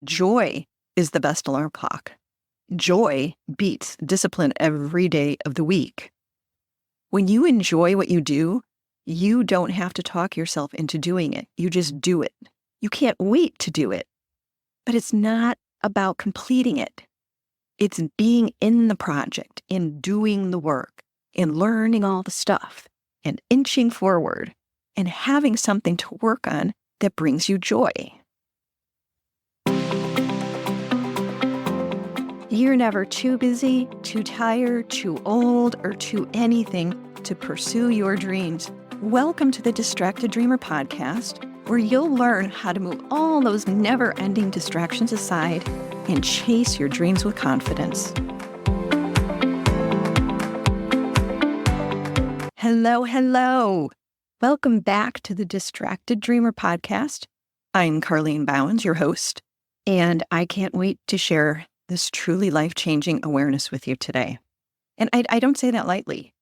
Joy is the best alarm clock. Joy beats discipline every day of the week. When you enjoy what you do, you don't have to talk yourself into doing it. You just do it. You can't wait to do it. But it's not about completing it. It's being in the project, in doing the work, in learning all the stuff, and inching forward, and having something to work on that brings you joy. You're never too busy, too tired, too old, or too anything to pursue your dreams. Welcome to the Distracted Dreamer podcast, where you'll learn how to move all those never-ending distractions aside and chase your dreams with confidence. Hello. Welcome back to the Distracted Dreamer podcast. I'm Carlene Bowens, your host, and I can't wait to share this truly life-changing awareness with you today. And I don't say that lightly,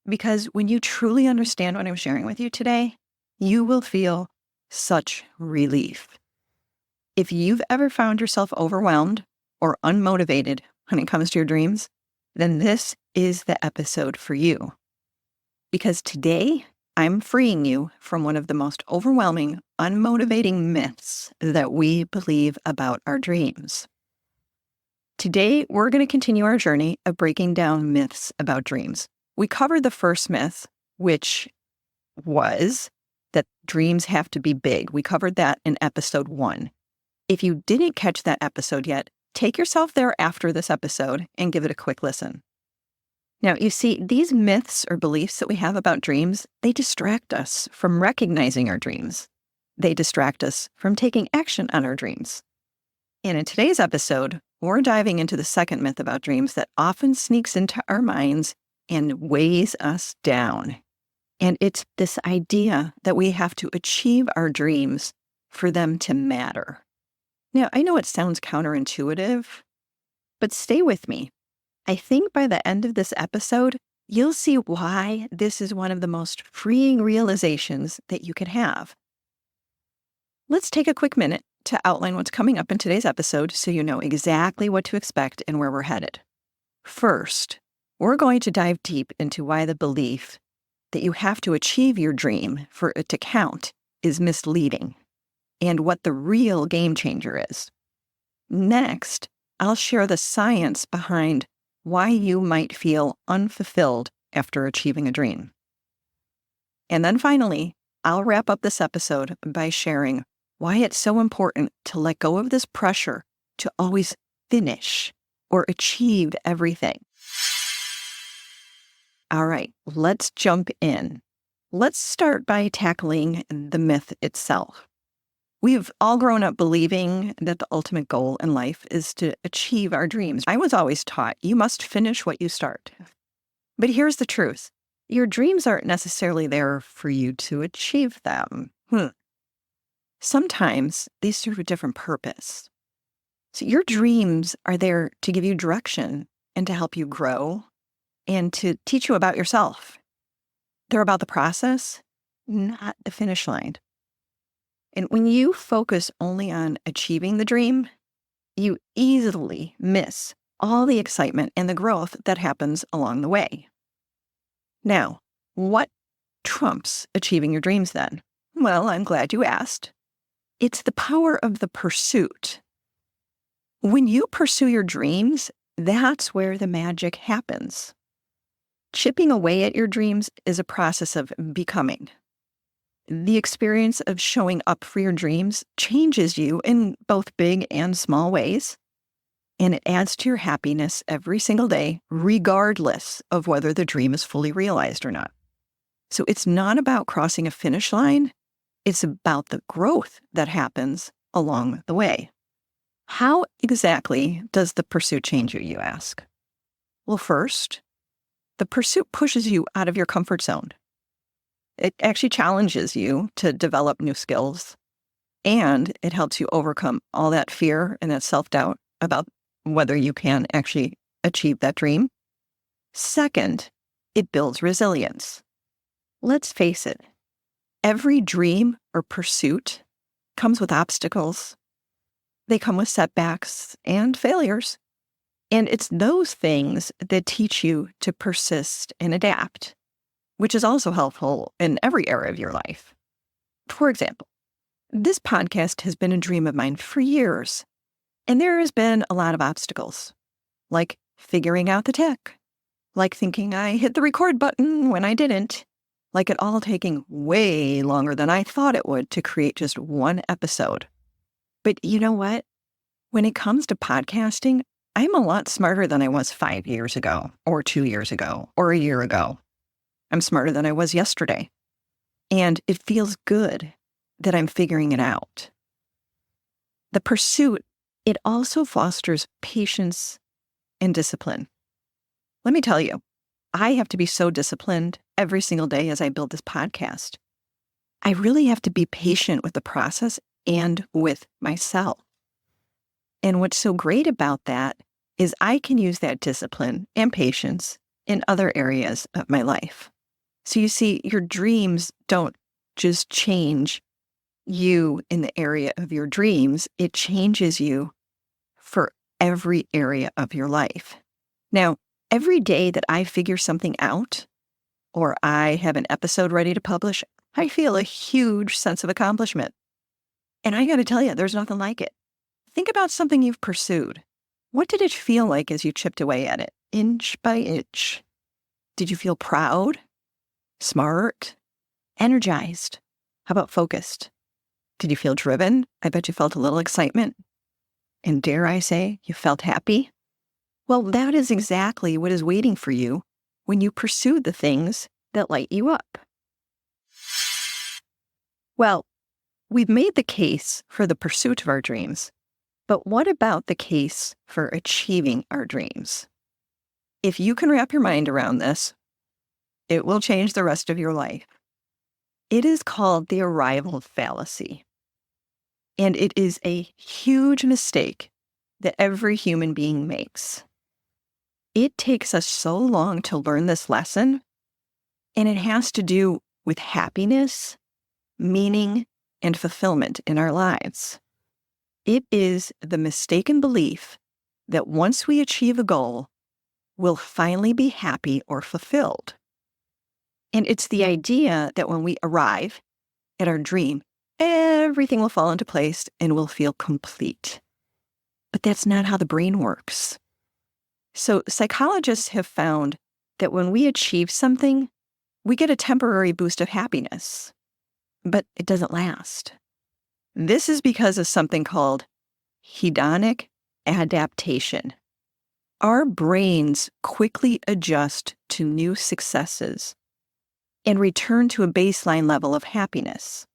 because when you truly understand what I'm sharing with you today, you will feel such relief. If you've ever found yourself overwhelmed or unmotivated when it comes to your dreams, then this is the episode for you. Because today, I'm freeing you from one of the most overwhelming, unmotivating myths that we believe about our dreams. Today, we're going to continue our journey of breaking down myths about dreams. We covered the first myth, which was that dreams have to be big. We covered that in episode 1. If you didn't catch that episode yet, take yourself there after this episode and give it a quick listen. Now, you see, these myths or beliefs that we have about dreams, they distract us from recognizing our dreams. They distract us from taking action on our dreams. And in today's episode, we're diving into the second myth about dreams that often sneaks into our minds and weighs us down. And it's this idea that we have to achieve our dreams for them to matter. Now, I know it sounds counterintuitive, but stay with me. I think by the end of this episode, you'll see why this is one of the most freeing realizations that you can have. Let's take a quick minute to outline what's coming up in today's episode so you know exactly what to expect and where we're headed. First, we're going to dive deep into why the belief that you have to achieve your dream for it to count is misleading and what the real game changer is. Next, I'll share the science behind why you might feel unfulfilled after achieving a dream. And then finally, I'll wrap up this episode by sharing why it's so important to let go of this pressure to always finish or achieve everything. All right, let's jump in. Let's start by tackling the myth itself. We've all grown up believing that the ultimate goal in life is to achieve our dreams. I was always taught you must finish what you start. But here's the truth. Your dreams aren't necessarily there for you to achieve them. Sometimes they serve a different purpose. So your dreams are there to give you direction and to help you grow and to teach you about yourself. They're about the process, not the finish line. And when you focus only on achieving the dream, you easily miss all the excitement and the growth that happens along the way. Now, what trumps achieving your dreams then? Well, I'm glad you asked. It's the power of the pursuit. When you pursue your dreams, that's where the magic happens. Chipping away at your dreams is a process of becoming. The experience of showing up for your dreams changes you in both big and small ways, and it adds to your happiness every single day, regardless of whether the dream is fully realized or not. So it's not about crossing a finish line. It's about the growth that happens along the way. How exactly does the pursuit change you, you ask? Well, first, the pursuit pushes you out of your comfort zone. It actually challenges you to develop new skills, and it helps you overcome all that fear and that self-doubt about whether you can actually achieve that dream. Second, it builds resilience. Let's face it, every dream or pursuit comes with obstacles. they come with setbacks and failures. And it's those things that teach you to persist and adapt, which is also helpful in every area of your life. For example, this podcast has been a dream of mine for years, and there has been a lot of obstacles, like figuring out the tech, like thinking I hit the record button when I didn't, like it all taking way longer than I thought it would to create just one episode. But you know what? When it comes to podcasting, I'm a lot smarter than I was 5 years ago, or 2 years ago, or a year ago. I'm smarter than I was yesterday. And it feels good that I'm figuring it out. The pursuit, it also fosters patience and discipline. Let me tell you, I have to be so disciplined every single day as I build this podcast. I really have to be patient with the process and with myself. And what's so great about that is I can use that discipline and patience in other areas of my life. So you see, your dreams don't just change you in the area of your dreams, it changes you for every area of your life. Now, every day that I figure something out, or I have an episode ready to publish, I feel a huge sense of accomplishment. And I got to tell you, there's nothing like it. Think about something you've pursued. What did it feel like as you chipped away at it, inch by inch? Did you feel proud, smart, energized? How about focused? Did you feel driven? I bet you felt a little excitement. And dare I say, you felt happy? Well, that is exactly what is waiting for you when you pursue the things that light you up. Well, we've made the case for the pursuit of our dreams, but what about the case for achieving our dreams? If you can wrap your mind around this, it will change the rest of your life. It is called the arrival fallacy. And it is a huge mistake that every human being makes. It takes us so long to learn this lesson, and it has to do with happiness, meaning, and fulfillment in our lives. It is the mistaken belief that once we achieve a goal, we'll finally be happy or fulfilled. And it's the idea that when we arrive at our dream, everything will fall into place and we'll feel complete. But that's not how the brain works. So psychologists have found that when we achieve something, we get a temporary boost of happiness, but it doesn't last. This is because of something called hedonic adaptation. Our brains quickly adjust to new successes and return to a baseline level of happiness,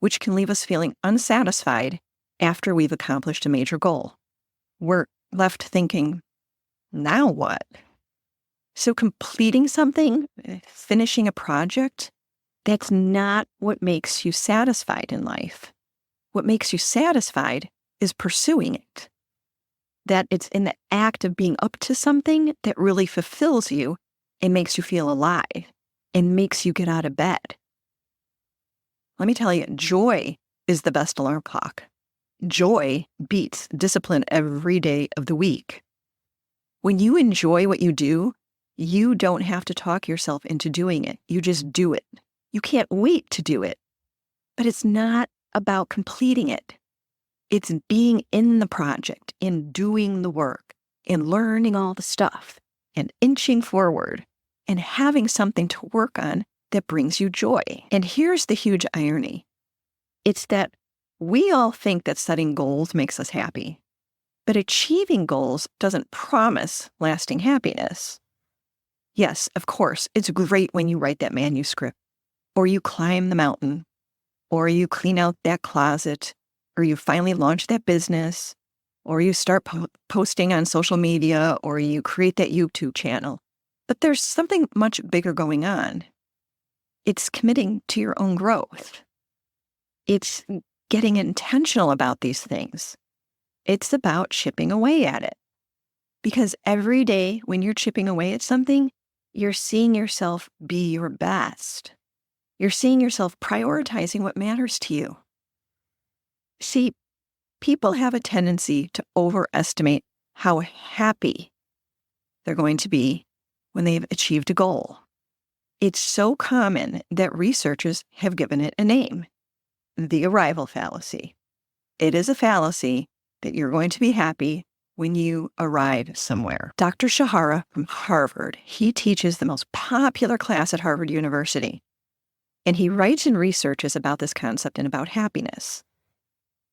which can leave us feeling unsatisfied after we've accomplished a major goal. We're left thinking, now what? So completing something, finishing a project, that's not what makes you satisfied in life. What makes you satisfied is pursuing it. That it's in the act of being up to something that really fulfills you and makes you feel alive and makes you get out of bed. Let me tell you, joy is the best alarm clock. Joy beats discipline every day of the week. When you enjoy what you do, you don't have to talk yourself into doing it. You just do it. You can't wait to do it. But it's not about completing it. It's being in the project, in doing the work, in learning all the stuff, and inching forward, and having something to work on that brings you joy. And here's the huge irony. It's that we all think that setting goals makes us happy, but achieving goals doesn't promise lasting happiness. Yes, of course, it's great when you write that manuscript, or you climb the mountain, or you clean out that closet, or you finally launch that business, or you start posting on social media, or you create that YouTube channel. But there's something much bigger going on. It's committing to your own growth. It's getting intentional about these things. It's about chipping away at it. Because every day when you're chipping away at something, you're seeing yourself be your best. You're seeing yourself prioritizing what matters to you. See, People have a tendency to overestimate how happy they're going to be when they've achieved a goal. It's so common that researchers have given it a name, the arrival fallacy. It is a fallacy that you're going to be happy when you arrive somewhere. Dr. Shahara from Harvard, he teaches the most popular class at Harvard University, and he writes and researches about this concept and about happiness.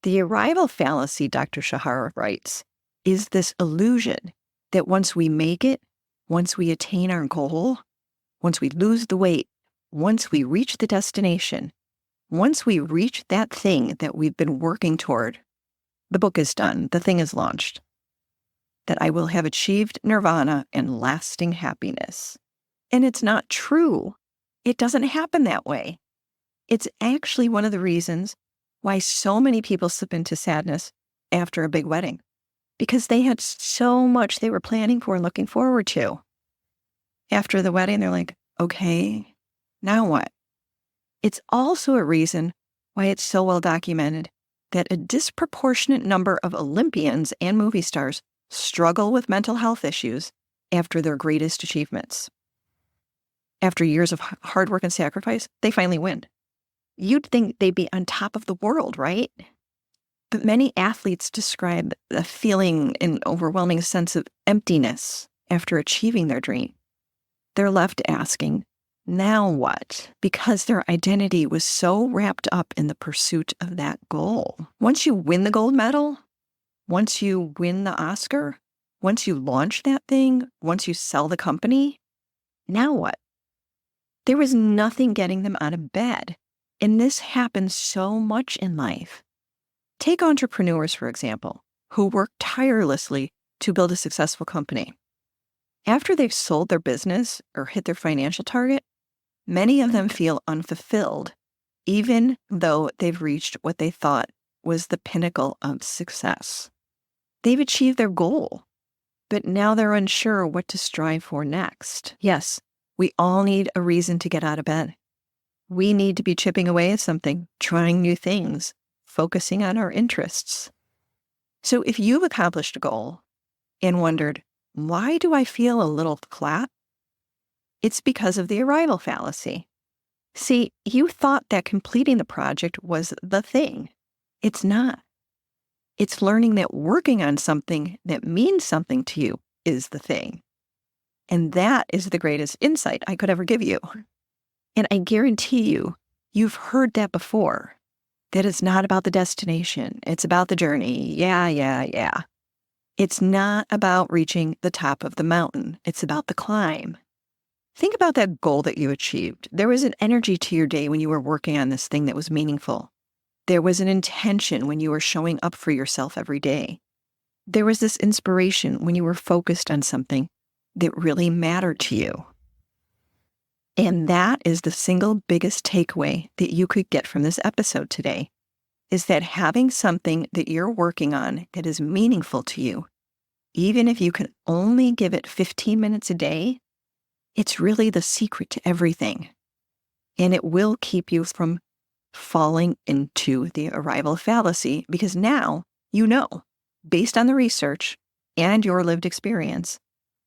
The arrival fallacy, Dr. Shahara writes, is this illusion that once we make it, once we attain our goal, once we lose the weight, once we reach the destination, once we reach that thing that we've been working toward, the book is done, the thing is launched, that I will have achieved nirvana and lasting happiness. And it's not true. It doesn't happen that way. It's actually one of the reasons why so many people slip into sadness after a big wedding, because they had so much they were planning for and looking forward to. After the wedding, they're like, okay, now what? It's also a reason why it's so well documented that a disproportionate number of Olympians and movie stars struggle with mental health issues after their greatest achievements. After years of hard work and sacrifice, they finally win. You'd think they'd be on top of the world, right? But many athletes describe a feeling, an overwhelming sense of emptiness after achieving their dream. They're left asking, now what? Because their identity was so wrapped up in the pursuit of that goal. Once you win the gold medal, once you win the Oscar, once you launch that thing, once you sell the company, now what? There was nothing getting them out of bed. And this happens so much in life. Take entrepreneurs, for example, who work tirelessly to build a successful company. After they've sold their business or hit their financial target, many of them feel unfulfilled, even though they've reached what they thought was the pinnacle of success. They've achieved their goal, but now they're unsure what to strive for next. Yes, we all need a reason to get out of bed. We need to be chipping away at something, trying new things, focusing on our interests. So if you've accomplished a goal and wondered, why do I feel a little flat? It's because of the arrival fallacy. See, you thought that completing the project was the thing. It's not. It's learning that working on something that means something to you is the thing. And that is the greatest insight I could ever give you. And I guarantee you, you've heard that before, that it's not about the destination. It's about the journey. Yeah. It's not about reaching the top of the mountain. It's about the climb. Think about that goal that you achieved. There was an energy to your day when you were working on this thing that was meaningful. There was an intention when you were showing up for yourself every day. There was this inspiration when you were focused on something that really mattered to you. And that is the single biggest takeaway that you could get from this episode today, is that having something that you're working on that is meaningful to you, even if you can only give it 15 minutes a day, it's really the secret to everything. And it will keep you from falling into the arrival fallacy, because now you know, based on the research and your lived experience,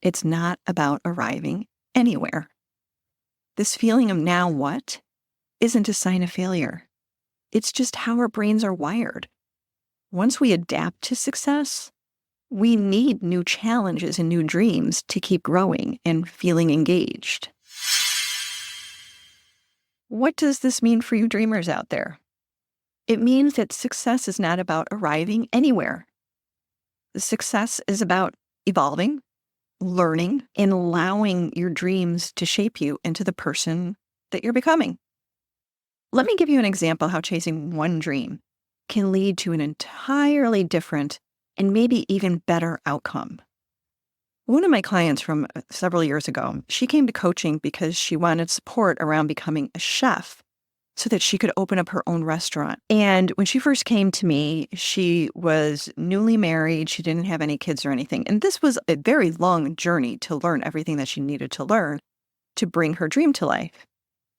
it's not about arriving anywhere. This feeling of now what isn't a sign of failure. It's just how our brains are wired. Once we adapt to success, we need new challenges and new dreams to keep growing and feeling engaged. What does this mean for you dreamers out there? It means that success is not about arriving anywhere. The success is about evolving, learning, and allowing your dreams to shape you into the person that you're becoming. Let me give you an example how chasing one dream can lead to an entirely different and maybe even better outcome. One of my clients from several years ago, she came to coaching because she wanted support around becoming a chef so that she could open up her own restaurant. And when she first came to me, she was newly married. She didn't have any kids or anything. And this was a very long journey to learn everything that she needed to learn to bring her dream to life.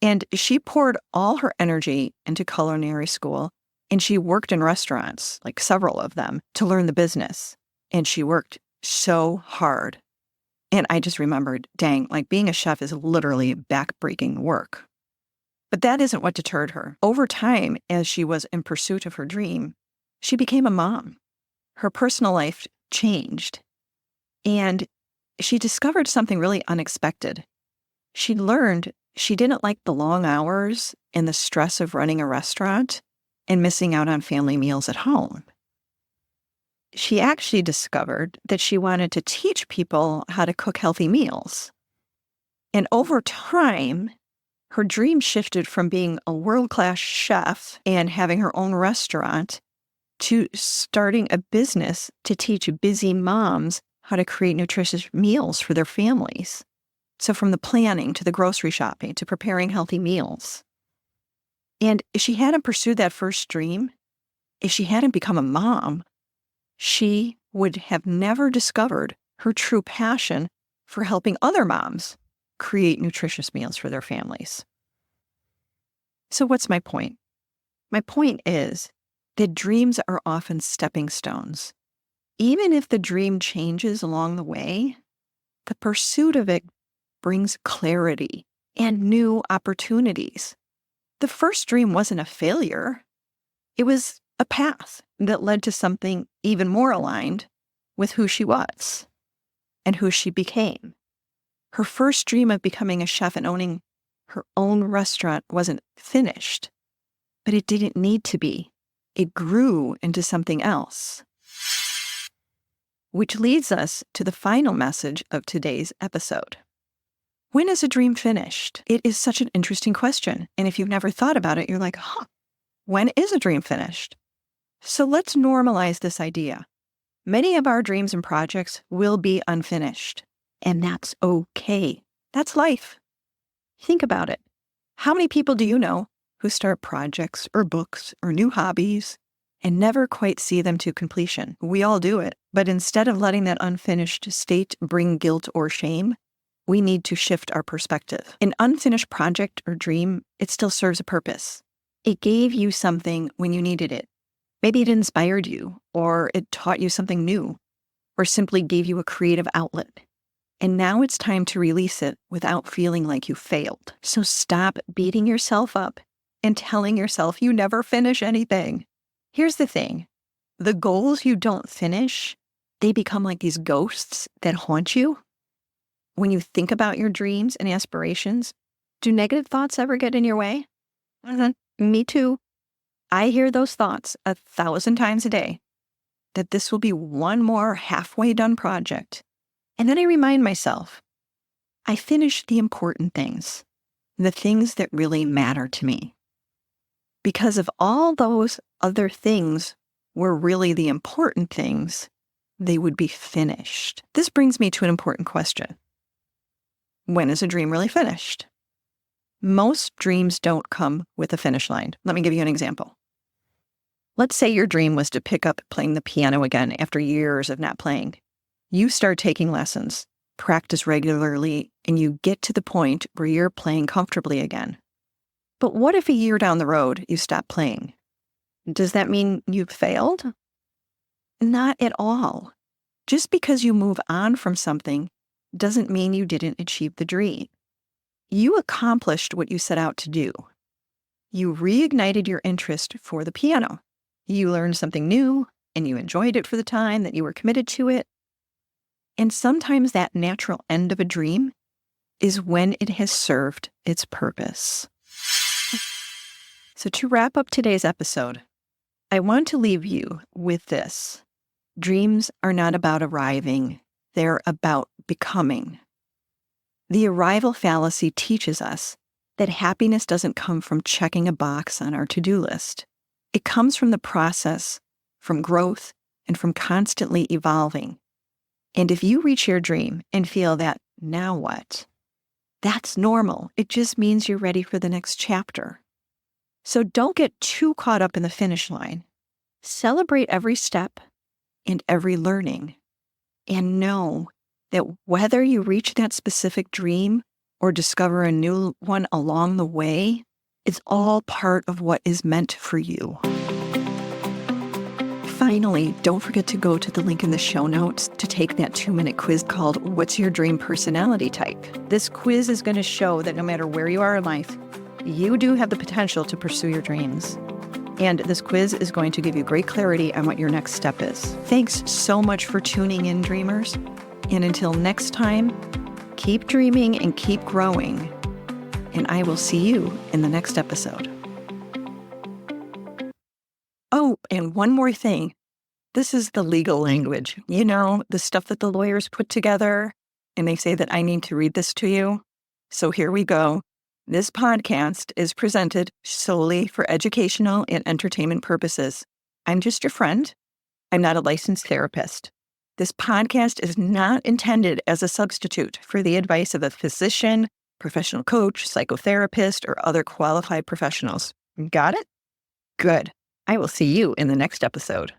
And she poured all her energy into culinary school And she worked in restaurants, like several of them, to learn the business. And she worked so hard. And I just remembered, dang, like being a chef is literally backbreaking work. But that isn't what deterred her. Over time, as she was in pursuit of her dream, she became a mom. Her personal life changed. And she discovered something really unexpected. She learned she didn't like the long hours and the stress of running a restaurant and missing out on family meals at home. She actually discovered that she wanted to teach people how to cook healthy meals. And over time, her dream shifted from being a world-class chef and having her own restaurant to starting a business to teach busy moms how to create nutritious meals for their families. So from the planning to the grocery shopping to preparing healthy meals. And if she hadn't pursued that first dream, if she hadn't become a mom, she would have never discovered her true passion for helping other moms create nutritious meals for their families. So what's my point? My point is that dreams are often stepping stones. Even if the dream changes along the way, the pursuit of it brings clarity and new opportunities. The first dream wasn't a failure. It was a path that led to something even more aligned with who she was and who she became. Her first dream of becoming a chef and owning her own restaurant wasn't finished, but it didn't need to be. It grew into something else. Which leads us to the final message of today's episode. When is a dream finished? It is such an interesting question. And if you've never thought about it, you're like, when is a dream finished? So let's normalize this idea. Many of our dreams and projects will be unfinished, and that's okay. That's life. Think about it. How many people do you know who start projects or books or new hobbies and never quite see them to completion? We all do it, but instead of letting that unfinished state bring guilt or shame, we need to shift our perspective. An unfinished project or dream, it still serves a purpose. It gave you something when you needed it. Maybe it inspired you, or it taught you something new, or simply gave you a creative outlet. And now it's time to release it without feeling like you failed. So stop beating yourself up and telling yourself you never finish anything. Here's the thing. The goals you don't finish, they become like these ghosts that haunt you. When you think about your dreams and aspirations, do negative thoughts ever get in your way? Me too. I hear those thoughts 1,000 times a day, that this will be one more halfway done project. And then I remind myself, I finished the important things, the things that really matter to me. Because if all those other things were really the important things, they would be finished. This brings me to an important question. When is a dream really finished? Most dreams don't come with a finish line. Let me give you an example. Let's say your dream was to pick up playing the piano again after years of not playing. You start taking lessons, practice regularly, and you get to the point where you're playing comfortably again. But what if a year down the road you stop playing? Does that mean you've failed? Not at all. Just because you move on from something doesn't mean you didn't achieve the dream. You accomplished what you set out to do. You reignited your interest for the piano. You learned something new, and you enjoyed it for the time that you were committed to it. And sometimes that natural end of a dream is when it has served its purpose. So to wrap up today's episode, I want to leave you with this. Dreams are not about arriving. They're about becoming. The arrival fallacy teaches us that happiness doesn't come from checking a box on our to-do list. It comes from the process, from growth, and from constantly evolving. And if you reach your dream and feel that, now what? That's normal. It just means you're ready for the next chapter. So don't get too caught up in the finish line. Celebrate every step and every learning. And know that whether you reach that specific dream or discover a new one along the way, it's all part of what is meant for you. finally, don't forget to go to the link in the show notes to take that 2-minute quiz called What's Your Dream Personality Type? This quiz is going to show that no matter where you are in life, you do have the potential to pursue your dreams. And this quiz is going to give you great clarity on what your next step is. Thanks so much for tuning in, dreamers. And until next time, keep dreaming and keep growing. And I will see you in the next episode. Oh, and one more thing. This is the legal language. You know, the stuff that the lawyers put together, and they say that I need to read this to you. So here we go. This podcast is presented solely for educational and entertainment purposes. I'm just your friend. I'm not a licensed therapist. This podcast is not intended as a substitute for the advice of a physician, professional coach, psychotherapist, or other qualified professionals. Got it? Good. I will see you in the next episode.